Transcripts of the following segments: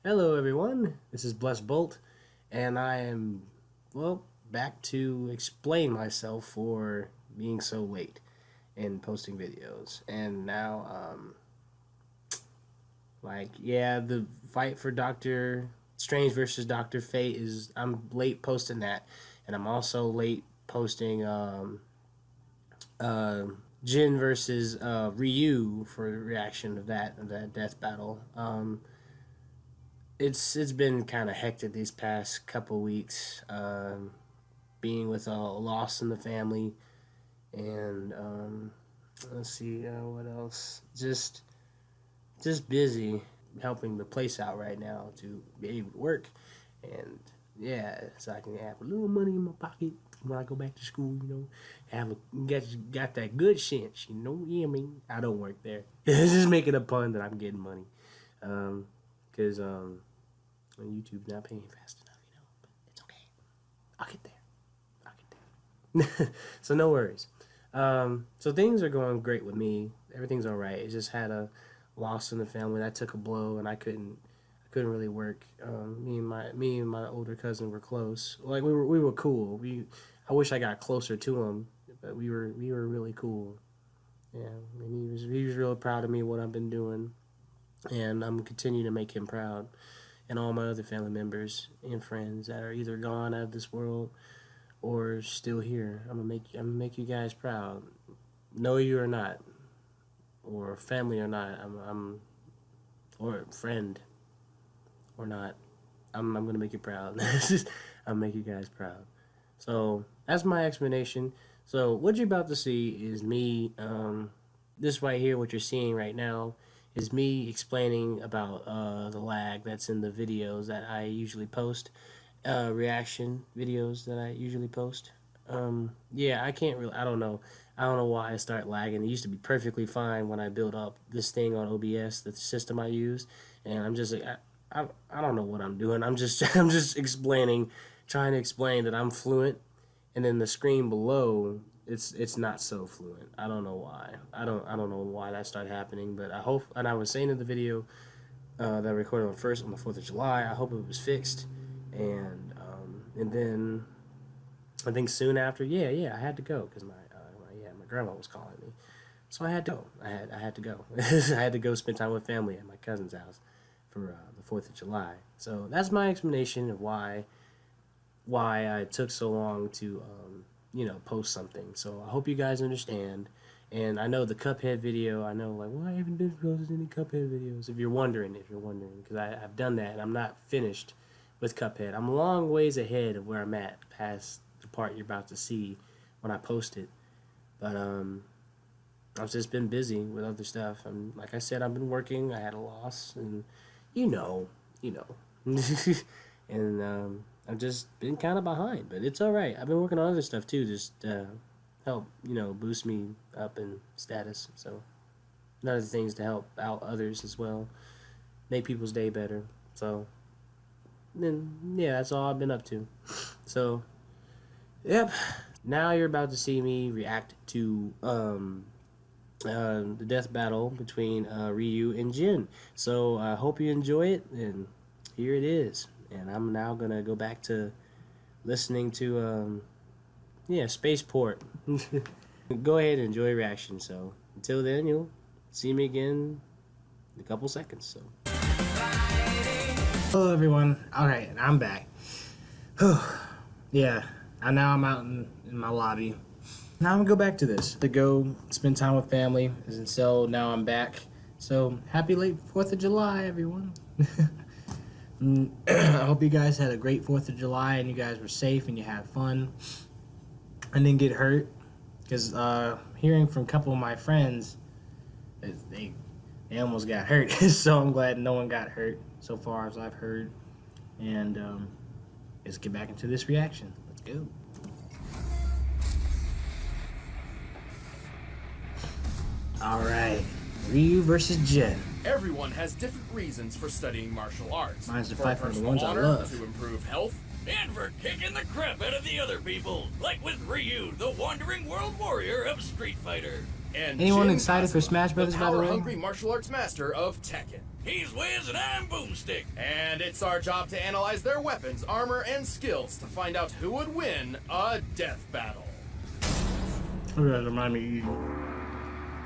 Hello everyone, this is Bless Bolt, and I am, well, back to explain myself for being so late in posting videos. And now, yeah, the fight for Doctor Strange versus Doctor Fate I'm late posting that, and I'm also late posting, Jin versus, Ryu for the reaction of that death battle. It's been kind of hectic these past couple weeks, being with a loss in the family, and let's see what else. Just busy helping the place out right now to be able to work, and yeah, so I can have a little money in my pocket when I go back to school. Got that good sense. Yeah, I mean, I don't work there. Just making a pun that I'm getting money, because YouTube's not paying fast enough, but it's okay. I'll get there. So no worries. So things are going great with me. Everything's all right. I just had a loss in the family. That took a blow, and I couldn't really work. Me and my older cousin were close. Like we were cool. I wish I got closer to him, but we were really cool. Yeah, and he was real proud of me, what I've been doing, and I'm continuing to make him proud, and all my other family members and friends that are either gone out of this world or still here. I'm gonna make you guys proud. Know you or not, or family or not. Or friend or not. I'm gonna make you proud. I'll make you guys proud. So that's my explanation. So what you're about to see is me. This right here, what you're seeing right now, is me explaining about the lag that's in the videos that I usually post, reaction videos that I usually post. Yeah, I don't know why I start lagging. It used to be perfectly fine when I built up this thing on OBS, the system I use, and I'm just like, I don't know what I'm doing. I'm just I'm just trying to explain that I'm fluent, and then the screen below, it's not so fluent. I don't know why. I don't know why that started happening, but I hope. And I was saying in the video that I recorded on the 4th of July, I hope it was fixed, and then I think soon after, I had to go because my grandma was calling me, so I had to go. I had to go. I had to go spend time with family at my cousin's house for the 4th of July. So that's my explanation of why I took so long to post something. So I hope you guys understand. And I know the Cuphead video, I know, like, why haven't been posted any Cuphead videos? If you're wondering, because I've done that, and I'm not finished with Cuphead. I'm a long ways ahead of where I'm at, past the part you're about to see when I post it. But I've just been busy with other stuff. And like I said, I've been working. I had a loss, and you know. And I've just been kind of behind, but it's all right. I've been working on other stuff too, just help boost me up in status. So other things to help out others as well, make people's day better. So then that's all I've been up to. So yep. Now you're about to see me react to the death battle between Ryu and Jin. So I hope you enjoy it, and here it is. And I'm now gonna go back to listening to Spaceport. Go ahead and enjoy reaction. So until then, you'll see me again in a couple seconds. So hello everyone. Alright, I'm back. Yeah, now I'm out in my lobby. Now I'm gonna go back to this to go spend time with family. And so now I'm back. So happy late 4th of July, everyone. I hope you guys had a great 4th of July and you guys were safe and you had fun and didn't get hurt. Because hearing from a couple of my friends, they almost got hurt. So I'm glad no one got hurt so far as I've heard. And let's get back into this reaction. Let's go. Alright, Ryu versus Jin. Everyone has different reasons for studying martial arts. Mine's to fight for the ones I love. To improve health, and for kicking the crap out of the other people, like with Ryu, the wandering world warrior of Street Fighter. And Anyone Jin excited for Kazuma, Smash Brothers, the by the way? power-hungry martial arts master of Tekken. He's Wiz and I'm Boomstick. And it's our job to analyze their weapons, armor, and skills to find out who would win a death battle. Remind me.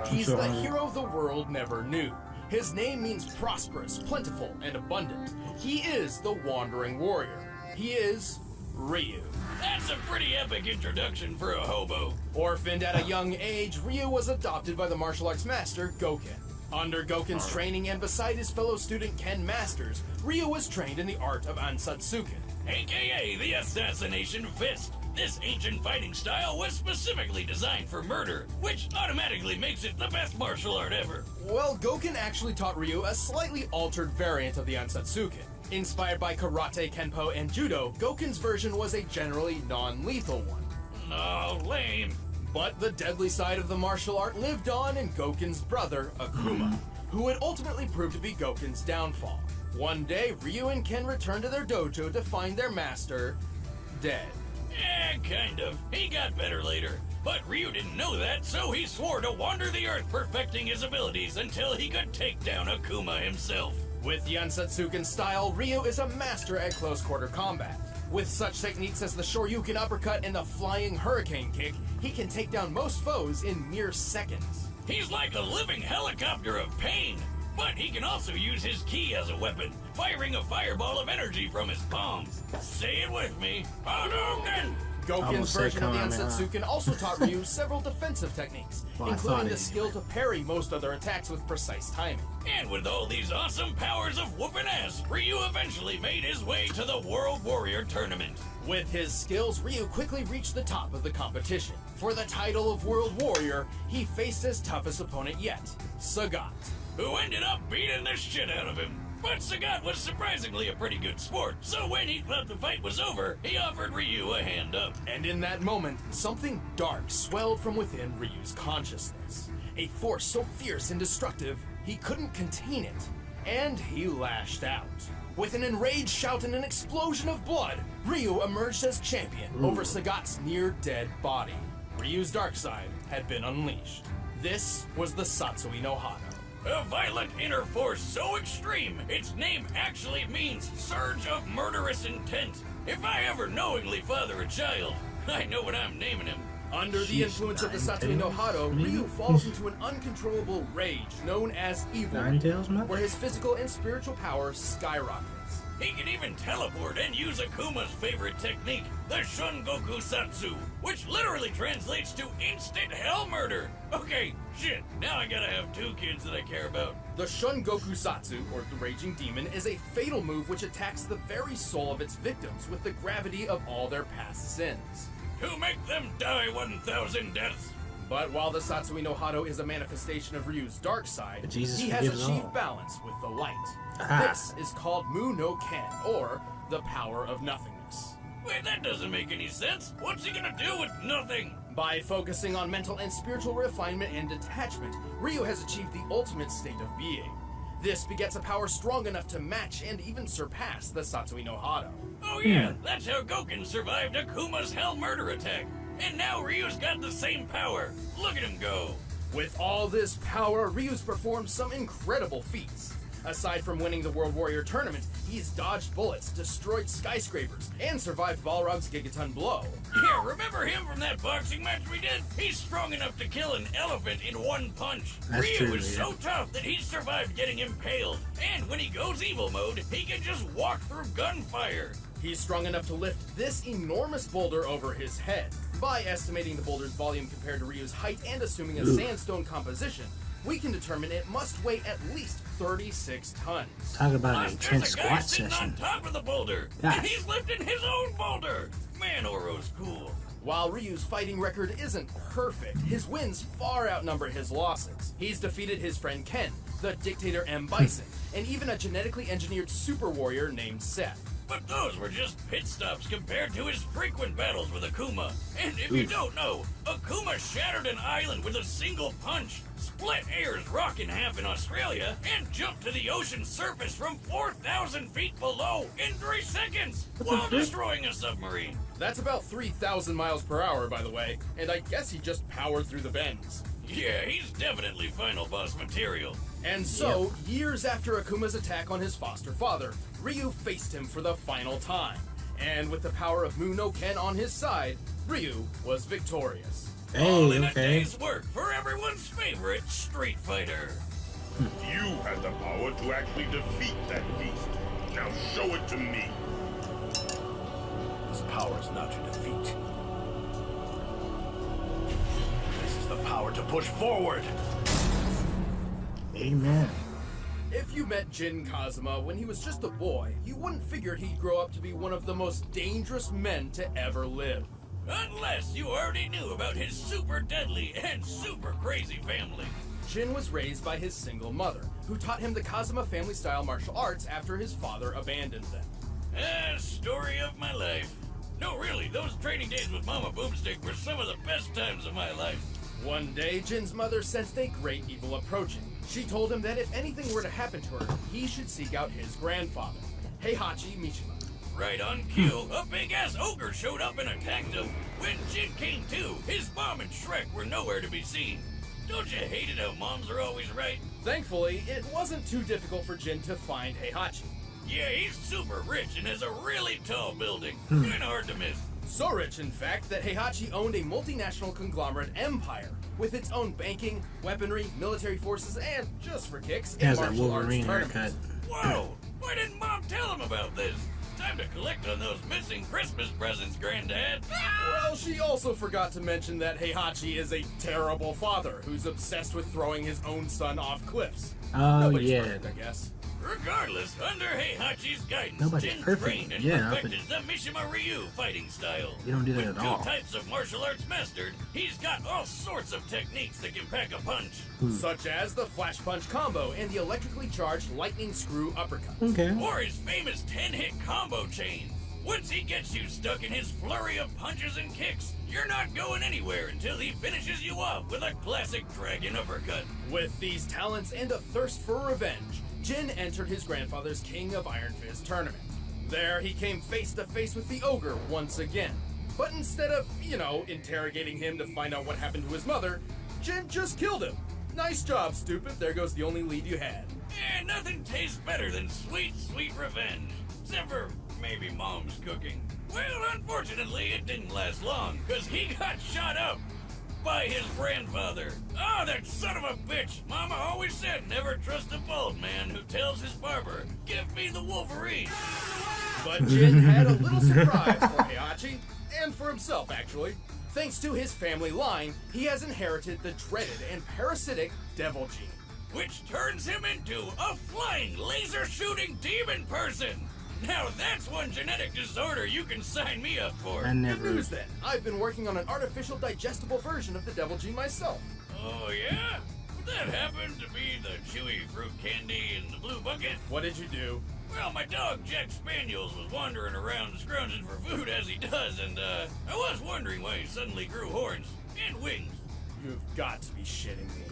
He's the hero the world never knew. His name means prosperous, plentiful, and abundant. He is the Wandering Warrior. He is Ryu. That's a pretty epic introduction for a hobo. Orphaned at a young age, Ryu was adopted by the martial arts master Goken. Under Goken's training and beside his fellow student Ken Masters, Ryu was trained in the art of Ansatsuken, AKA the Assassination Fist. This ancient fighting style was specifically designed for murder, which automatically makes it the best martial art ever. Well, Goken actually taught Ryu a slightly altered variant of the Ansatsuken. Inspired by karate, kenpo, and judo, Goken's version was a generally non-lethal one. Oh, lame. But the deadly side of the martial art lived on in Goken's brother, Akuma, who would ultimately prove to be Goken's downfall. One day, Ryu and Ken returned to their dojo to find their master dead. Yeah, kind of. He got better later. But Ryu didn't know that, so he swore to wander the earth perfecting his abilities until he could take down Akuma himself. With the Ansatsuken style, Ryu is a master at close quarter combat. With such techniques as the Shoryuken uppercut and the flying hurricane kick, he can take down most foes in mere seconds. He's like a living helicopter of pain, but he can also use his ki as a weapon, firing a fireball of energy from his palms. Say it with me, Hadouken! Goken's version of the Ansatsuken also taught Ryu several defensive techniques, including the skill to parry most other attacks with precise timing. And with all these awesome powers of whooping ass, Ryu eventually made his way to the World Warrior Tournament. With his skills, Ryu quickly reached the top of the competition. For the title of World Warrior, he faced his toughest opponent yet, Sagat, who ended up beating the shit out of him. But Sagat was surprisingly a pretty good sport, so when he thought the fight was over, he offered Ryu a hand up. And in that moment, something dark swelled from within Ryu's consciousness. A force so fierce and destructive, he couldn't contain it, and he lashed out. With an enraged shout and an explosion of blood, Ryu emerged as champion over Sagat's near-dead body. Ryu's dark side had been unleashed. This was the Satsui no Hado. A violent inner force so extreme, its name actually means surge of murderous intent. If I ever knowingly father a child, I know what I'm naming him. Under the influence of the Satsui no Hado, Ryu falls into an uncontrollable rage known as evil, where his physical and spiritual power skyrockets. He can even teleport and use Akuma's favorite technique, the Shungoku Satsu, which literally translates to instant hell murder. Okay, shit, now I gotta have two kids that I care about. The Shungoku Satsu, or the Raging Demon, is a fatal move which attacks the very soul of its victims with the gravity of all their past sins. To make them die 1,000 deaths. But while the Satsui no Hado is a manifestation of Ryu's dark side, he has forgives achieved all. balance with the light. Aha. This is called Mu no Ken, or the power of nothingness. Wait, that doesn't make any sense. What's he gonna do with nothing? By focusing on mental and spiritual refinement and detachment, Ryu has achieved the ultimate state of being. This begets a power strong enough to match and even surpass the Satsui no Hado. Oh yeah, that's how Goken survived Akuma's hell murder attack. And now Ryu's got the same power. Look at him go. With all this power, Ryu's performed some incredible feats. Aside from winning the World Warrior Tournament, he's dodged bullets, destroyed skyscrapers, and survived Balrog's Gigaton blow. Yeah, remember him from that boxing match we did? He's strong enough to kill an elephant in one punch. That's Ryu true, is yeah. so tough that he survived getting impaled. And when he goes evil mode, he can just walk through gunfire. He's strong enough to lift this enormous boulder over his head. By estimating the boulder's volume compared to Ryu's height and assuming a sandstone composition, we can determine it must weigh at least 36 tons. Talk about Plus, an intense there's a guy squat sitting session. on top of the boulder, Gosh. and he's lifting his own boulder. Man, Oro's cool. While Ryu's fighting record isn't perfect, his wins far outnumber his losses. He's defeated his friend Ken, the dictator M. Bison, and even a genetically engineered super warrior named Seth. But those were just pit stops compared to his frequent battles with Akuma. And if you don't know, Akuma shattered an island with a single punch, split Ayers Rock in half in Australia, and jumped to the ocean's surface from 4,000 feet below in 3 seconds while destroying a submarine. That's about 3,000 miles per hour, by the way, and I guess he just powered through the bends. Yeah, he's definitely final boss material. And so, years after Akuma's attack on his foster father, Ryu faced him for the final time. And with the power of Mu no Ken on his side, Ryu was victorious. All Hey, in a okay. day's work for everyone's favorite Street Fighter. You had the power to actually defeat that beast. Now show it to me. This power is not to defeat. This is the power to push forward. Amen. If you met Jin Kazuma when he was just a boy, you wouldn't figure he'd grow up to be one of the most dangerous men to ever live. Unless you already knew about his super deadly and super crazy family. Jin was raised by his single mother, who taught him the Kazuma family-style martial arts after his father abandoned them. Story of my life. No, really, those training days with Mama Boomstick were some of the best times of my life. One day, Jin's mother sensed a great evil approaching. She told him that if anything were to happen to her, he should seek out his grandfather, Heihachi Mishima. Right on cue, a big-ass ogre showed up and attacked him. When Jin came to, his mom and Shrek were nowhere to be seen. Don't you hate it how moms are always right? Thankfully, it wasn't too difficult for Jin to find Heihachi. Yeah, he's super rich and has a really tall building. Kinda hard to miss. So rich, in fact, that Heihachi owned a multinational conglomerate empire with its own banking, weaponry, military forces, and, just for kicks, He has a that martial arts Wolverine tournament. haircut. Whoa! Why didn't Mom tell him about this? Time to collect on those missing Christmas presents, Granddad. Well, she also forgot to mention that Heihachi is a terrible father who's obsessed with throwing his own son off cliffs. Oh, Nobody's yeah. perfect, I guess. Regardless, under Heihachi's guidance, Nobody's Jin perfect, trained and yeah, perfected the Mishima Ryu fighting style. You don't do that With at two all. types of martial arts mastered, he's got all sorts of techniques that can pack a punch. Such as the flash punch combo and the electrically charged lightning screw uppercut. Okay. Or his famous 10-hit combo chain. Once he gets you stuck in his flurry of punches and kicks, you're not going anywhere until he finishes you off with a classic dragon uppercut. With these talents and a thirst for revenge, Jin entered his grandfather's King of Iron Fist tournament. There, he came face to face with the ogre once again. But instead of, interrogating him to find out what happened to his mother, Jin just killed him. Nice job, stupid. There goes the only lead you had. Nothing tastes better than sweet, sweet revenge. Except for maybe Mom's cooking. Well, unfortunately, it didn't last long, because he got shot up by his grandfather. Oh, that son of a bitch! Mama always said never trust a bald man who tells his barber, give me the Wolverine. But Jin had a little surprise for Heihachi, and for himself, actually. Thanks to his family line, he has inherited the dreaded and parasitic Devil Gene. Which turns him into a flying, laser-shooting demon person. Now that's one genetic disorder you can sign me up for. I Good never. news then, I've been working on an artificial digestible version of the Devil Gene myself. Oh yeah? Would that happen to be the chewy fruit candy in the blue bucket? What did you do? Well, my dog Jack Spaniels was wandering around scrounging for food as he does, and I was wondering why he suddenly grew horns and wings. You've got to be shitting me.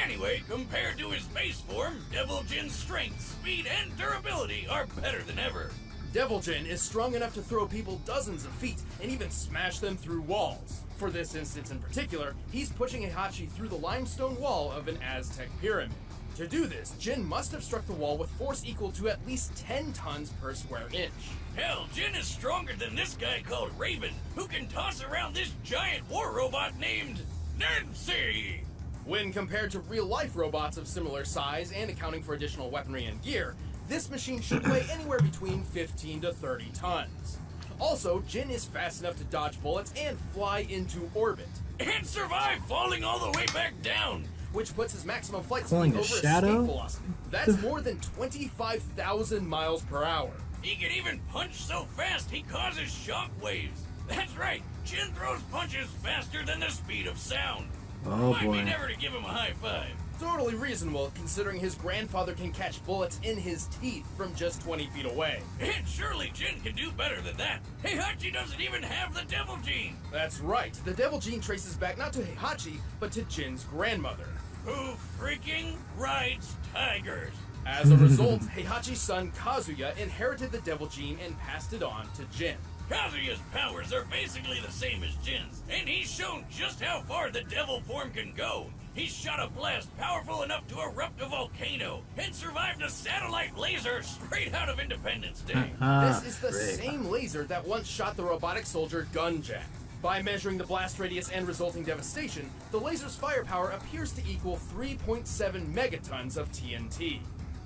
Anyway, compared to his base form, Devil Jin's strength, speed, and durability are better than ever. Devil Jin is strong enough to throw people dozens of feet and even smash them through walls. For this instance in particular, he's pushing Heihachi through the limestone wall of an Aztec pyramid. To do this, Jin must have struck the wall with force equal to at least 10 tons per square inch. Hell, Jin is stronger than this guy called Raven, who can toss around this giant war robot named Nancy. When compared to real-life robots of similar size and accounting for additional weaponry and gear, this machine should weigh anywhere between 15 to 30 tons. Also, Jin is fast enough to dodge bullets and fly into orbit, And survive falling all the way back down. which puts his maximum flight Calling speed the over shadow? escape velocity. That's more than 25,000 miles per hour. He can even punch so fast he causes shock waves. That's right, Jin throws punches faster than the speed of sound. Oh Might be boy. never to give him a high five. Totally reasonable, considering his grandfather can catch bullets in his teeth from just 20 feet away. And surely Jin can do better than that. Heihachi doesn't even have the Devil Gene. That's right, the Devil Gene traces back not to Heihachi, but to Jin's grandmother. Who freaking rides tigers? As a result, Heihachi's son Kazuya inherited the Devil Gene and passed it on to Jin. Kazuya's powers are basically the same as Jin's, and he's shown just how far the devil form can go. He shot a blast powerful enough to erupt a volcano and survived a satellite laser straight out of Independence Day. This is the same laser that once shot the robotic soldier Gunjack. By measuring the blast radius and resulting devastation, the laser's firepower appears to equal 3.7 megatons of TNT.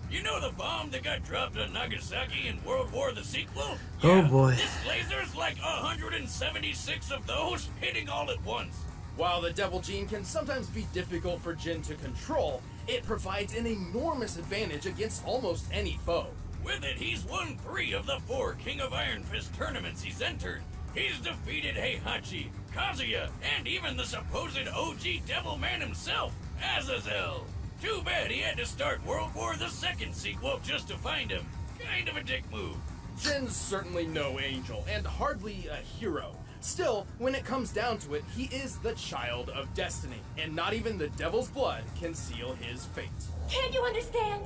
You know the bomb that got dropped on Nagasaki in World War the sequel? Oh, Yeah, boy. This laser's like 176 of those hitting all at once. While the Devil Gene can sometimes be difficult for Jin to control, it provides an enormous advantage against almost any foe. With it, he's won 3 of the 4 King of Iron Fist tournaments he's entered. He's defeated Heihachi, Kazuya, and even the supposed OG Devil Man himself, Azazel. Too bad he had to start World War II sequel just to find him. Kind of a dick move. Jin's certainly no angel, and hardly a hero. Still, when it comes down to it, he is the child of destiny, and not even the devil's blood can seal his fate. Can't you understand?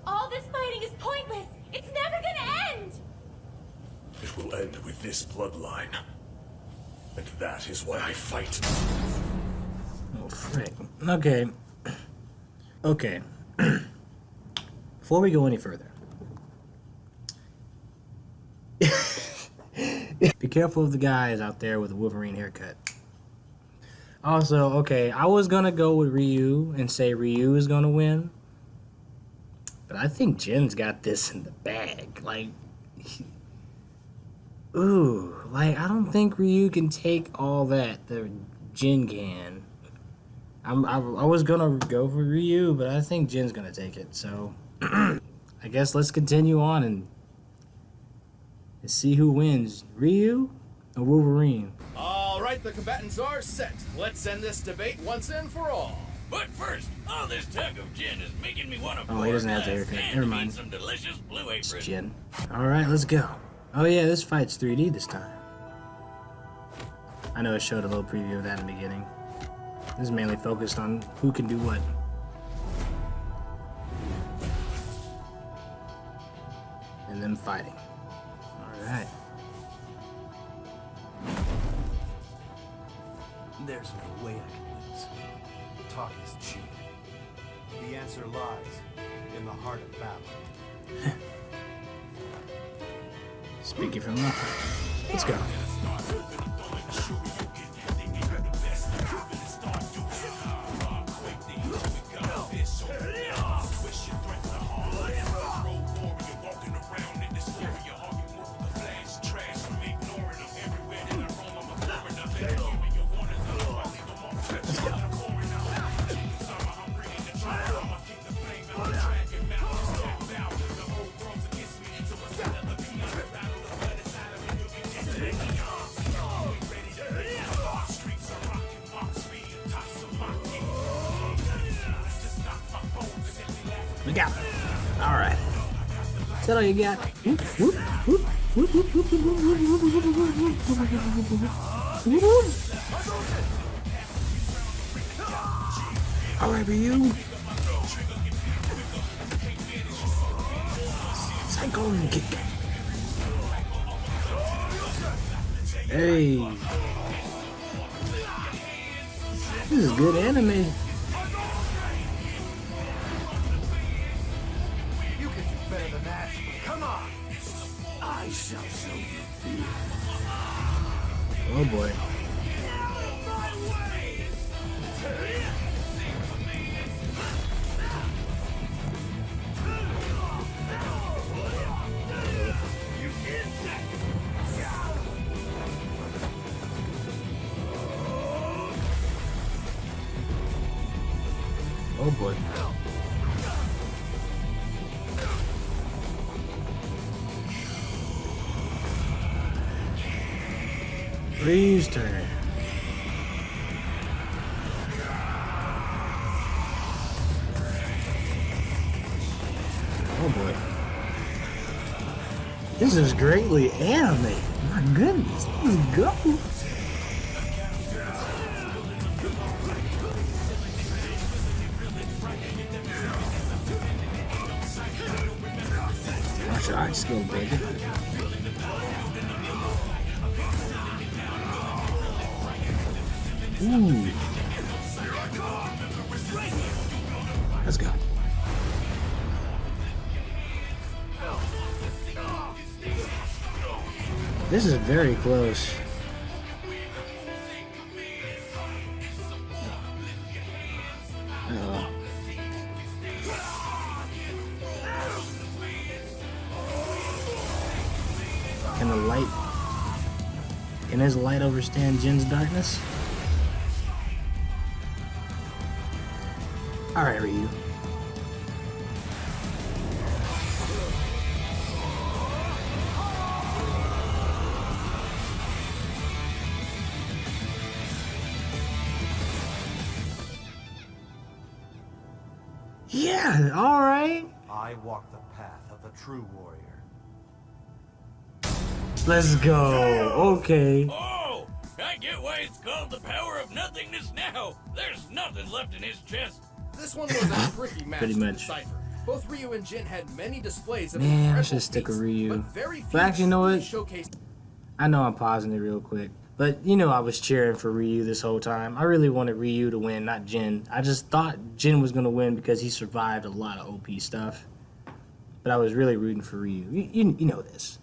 All this fighting is pointless. It's never gonna end. It will end with this bloodline. And that is why I fight. Oh, frick. Okay. Okay. Before we go any further, be careful of the guys out there with a Wolverine haircut. Also, okay, I was gonna go with Ryu and say Ryu is gonna win, but I think Jin's got this in the bag. Like, I don't think Ryu can take all that the Jin can. I was gonna go for Ryu, but I think Jin's gonna take it. So I guess let's continue on and see who wins, Ryu or Wolverine. All right, the combatants are set. Let's end this debate once and for all. But first, all this talk of gin is making me want to Oh, he doesn't have the haircut. Never mind. some delicious Blue It's Apron. Jin. All right, let's go. Oh yeah, this fight's 3D this time. I know it showed a little preview of that in the beginning. This is mainly focused on who can do what. And them fighting. Alright. There's no way I can lose. Talk is cheap. The answer lies in the heart of battle. Speaking from nothing. Let's go. We got it. All right. Is that all you got? Whoop, whoop, whoop, whoop, whoop, whoop, whoop, whoop, whoop, whoop, whoop, whoop. All right, Ryu. Cyclone kick. Hey. This is good anime. You can do better than that. Come on! I shall show you fear. Oh boy. Oh boy. Ryu's turn. Oh boy. This is greatly animated. My goodness. Let's go. Martial arts skill, baby. Ooh. This is very close. Uh-oh. Can the light... Can his light overstand Jin's darkness? Alright, Ryu. Yeah, alright. I walk the path of the true warrior. Let's go. Okay. Oh, I get why it's called the power of nothingness now. There's nothing left in his chest. This one was a tricky match Pretty to much. decipher. Both Ryu and Jin had many displays of Man, I incredible should stick with feats, Ryu. but very few But actually, you know what? showcased. I know I'm pausing it real quick. But you know I was cheering for Ryu this whole time. I really wanted Ryu to win, not Jin. I just thought Jin was going to win because he survived a lot of OP stuff. But I was really rooting for Ryu. You know this.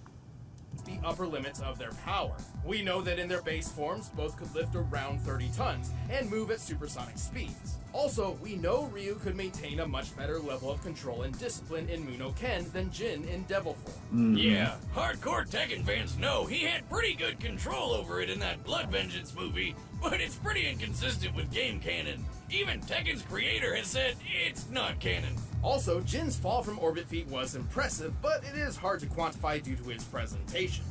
The upper limits of their power. We know that in their base forms, both could lift around 30 tons and move at supersonic speeds. Also, we know Ryu could maintain a much better level of control and discipline in Muno Ken than Jin in Devil form. Yeah, hardcore Tekken fans know he had pretty good control over it in that Blood Vengeance movie, but it's pretty inconsistent with game canon. Even Tekken's creator has said it's not canon. Also, Jin's fall from orbit feat was impressive, but it is hard to quantify due to its presentation.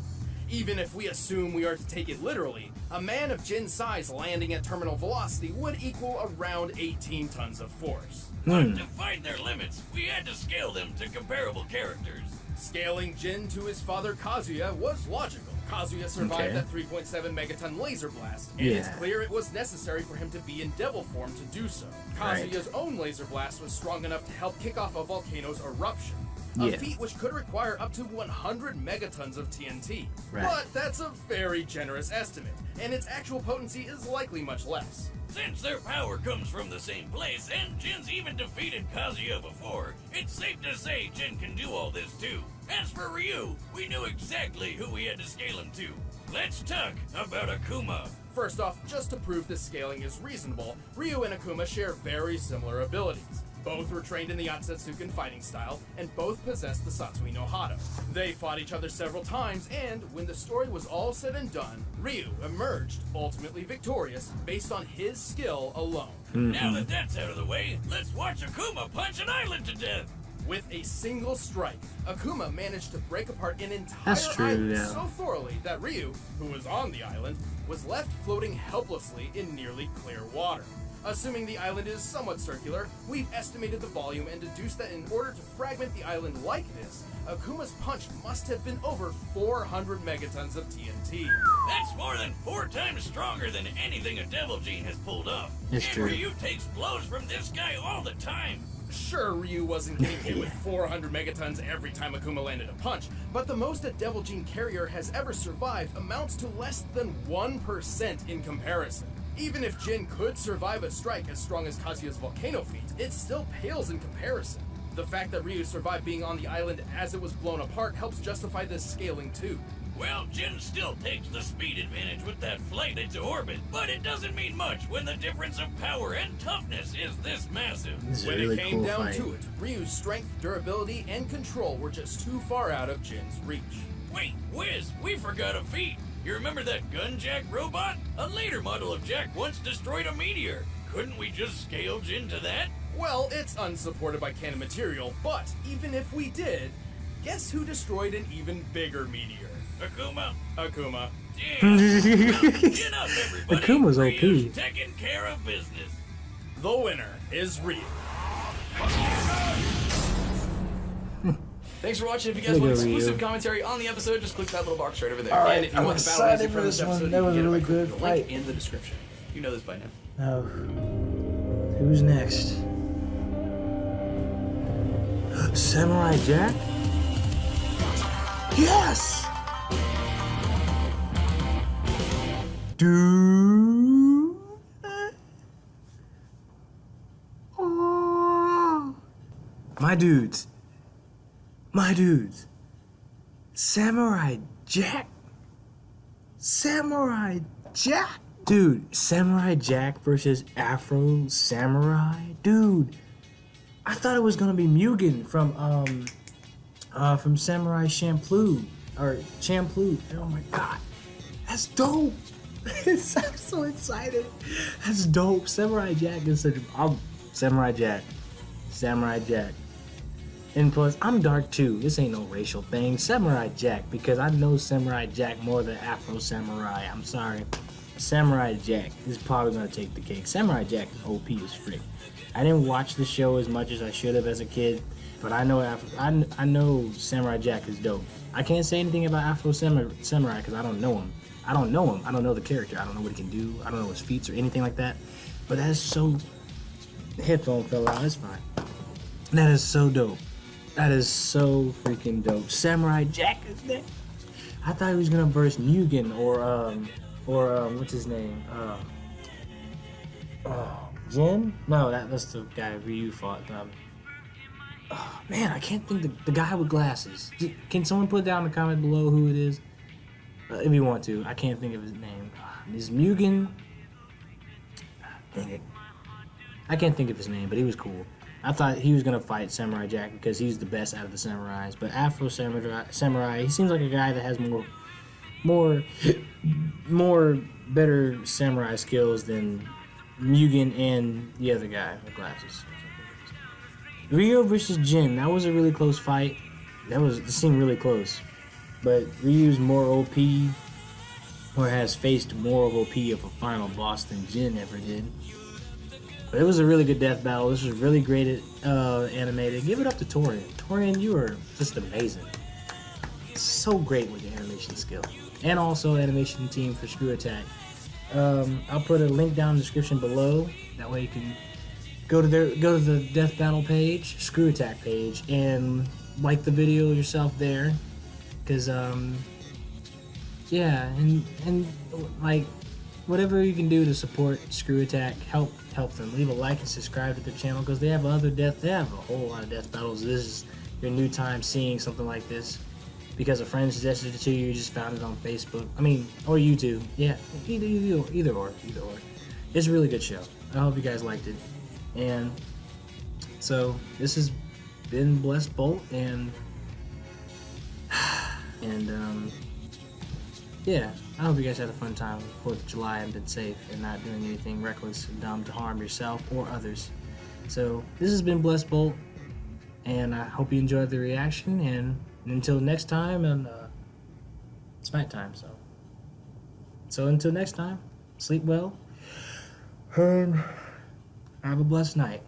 Even if we assume we are to take it literally, a man of Jin's size landing at terminal velocity would equal around 18 tons of force. But to find their limits, we had to scale them to comparable characters. Scaling Jin to his father Kazuya was logical. Kazuya survived Okay. that 3.7 megaton laser blast, and it's Yeah. clear it was necessary for him to be in devil form to do so. Right. Kazuya's own laser blast was strong enough to help kick off a volcano's eruption. A Yeah. feat which could require up to 100 megatons of TNT. Right. But that's a very generous estimate, and its actual potency is likely much less. Since their power comes from the same place, and Jin's even defeated Kazuya before, it's safe to say Jin can do all this too. As for Ryu, we knew exactly who we had to scale him to. Let's talk about Akuma. First off, just to prove this scaling is reasonable, Ryu and Akuma share very similar abilities. Both were trained in the Otsutsuken fighting style, and both possessed the Satsui no Hado. They fought each other several times, and when the story was all said and done, Ryu emerged ultimately victorious based on his skill alone. Now that that's out of the way, let's watch Akuma punch an island to death. With a single strike, Akuma managed to break apart an entire That's true, island yeah. so thoroughly that Ryu, who was on the island, was left floating helplessly in nearly clear water. Assuming the island is somewhat circular, we've estimated the volume and deduced that in order to fragment the island like this, Akuma's punch must have been over 400 megatons of TNT. That's more than 4 times stronger than anything a Devil Gene has pulled off. It's and true. Ryu takes blows from this guy all the time. Sure, Ryu wasn't getting hit with 400 megatons every time Akuma landed a punch, but the most a Devil Gene carrier has ever survived amounts to less than 1% in comparison. Even if Jin could survive a strike as strong as Kazuya's volcano feat, it still pales in comparison. The fact that Ryu survived being on the island as it was blown apart helps justify this scaling too. Well, Jin still takes the speed advantage with that flight into orbit, but it doesn't mean much when the difference of power and toughness is this massive. This is a When really it came cool down fight. to it, Ryu's strength, durability, and control were just too far out of Jin's reach. Wait, Wiz, we forgot a feat. You remember that gun Jack robot? A later model of Jack once destroyed a meteor. Couldn't we just scale Jin to that? Well, it's unsupported by canon material, but even if we did, guess who destroyed an even bigger meteor? Akuma? Akuma. Damn. Well, chin up, everybody. Akuma's OP. Ryu's taking care of business. The winner is Ryu. Thanks for watching. If you guys There you want go, Ryu. exclusive commentary on the episode, just click that little box right over there. All right, and if you I'm want the battle excited music for from this this one. episode, That you was can a get it really by clicking good the link fight. in the description. You know this by now. Oh. Who's next? Samurai Jack? Yes! Dude. Oh. My dudes. My dudes. Samurai Jack Samurai Jack, dude. Samurai Jack versus Afro Samurai, dude. I thought it was gonna be Mugen from Samurai Champloo or Champloo. Oh my god, that's dope. I'm so excited. That's dope. Samurai Jack is such. Samurai Jack. And plus, I'm dark too. This ain't no racial thing. Samurai Jack, because I know Samurai Jack more than Afro Samurai. I'm sorry. Samurai Jack is probably gonna take the cake. Samurai Jack is OP as frick. I didn't watch the show as much as I should have as a kid, but I know I know Samurai Jack is dope. I can't say anything about Afro Samurai because I don't know him. I don't know the character. I don't know what he can do. I don't know his feats or anything like that. But that's so. The headphone fell out. It's fine. That is so dope. That is so freaking dope. Samurai Jack is there. I thought he was gonna verse Mugen or what's his name? Jin? No, that's the guy Ryu fought. Oh, man, I can't think the guy with glasses. Can someone put down in the comment below who it is? If you want to. I can't think of his name. Is Mugen? Dang it. I can't think of his name, but he was cool. I thought he was gonna fight Samurai Jack because he's the best out of the samurais. But Afro Samurai, he seems like a guy that has more better samurai skills than Mugen and the other guy with glasses. Ryu vs Jin, that was a really close fight. It seemed really close. But Ryu's more OP, or has faced more of OP of a final boss than Jin ever did. But it was a really good death battle. This was really great animated. Give it up to Torian. Torian, you are just amazing. So great with your animation skill. And also animation team for Screw Attack. I'll put a link down in the description below. That way you can go to the death battle page, Screw Attack page, and like the video yourself there. Cause yeah, and like whatever you can do to support Screw Attack, help them. Leave a like and subscribe to their channel because they have they have a whole lot of death battles. This is your new time seeing something like this because a friend suggested it to you. You just found it on Facebook. Or YouTube. Yeah, either or. It's a really good show. I hope you guys liked it. And so this has been Blessed Bolt and yeah, I hope you guys had a fun time with 4th of July and been safe and not doing anything reckless and dumb to harm yourself or others. So this has been Blessed Bolt, and I hope you enjoyed the reaction. And until next time, and it's nighttime, so until next time, sleep well and have a blessed night.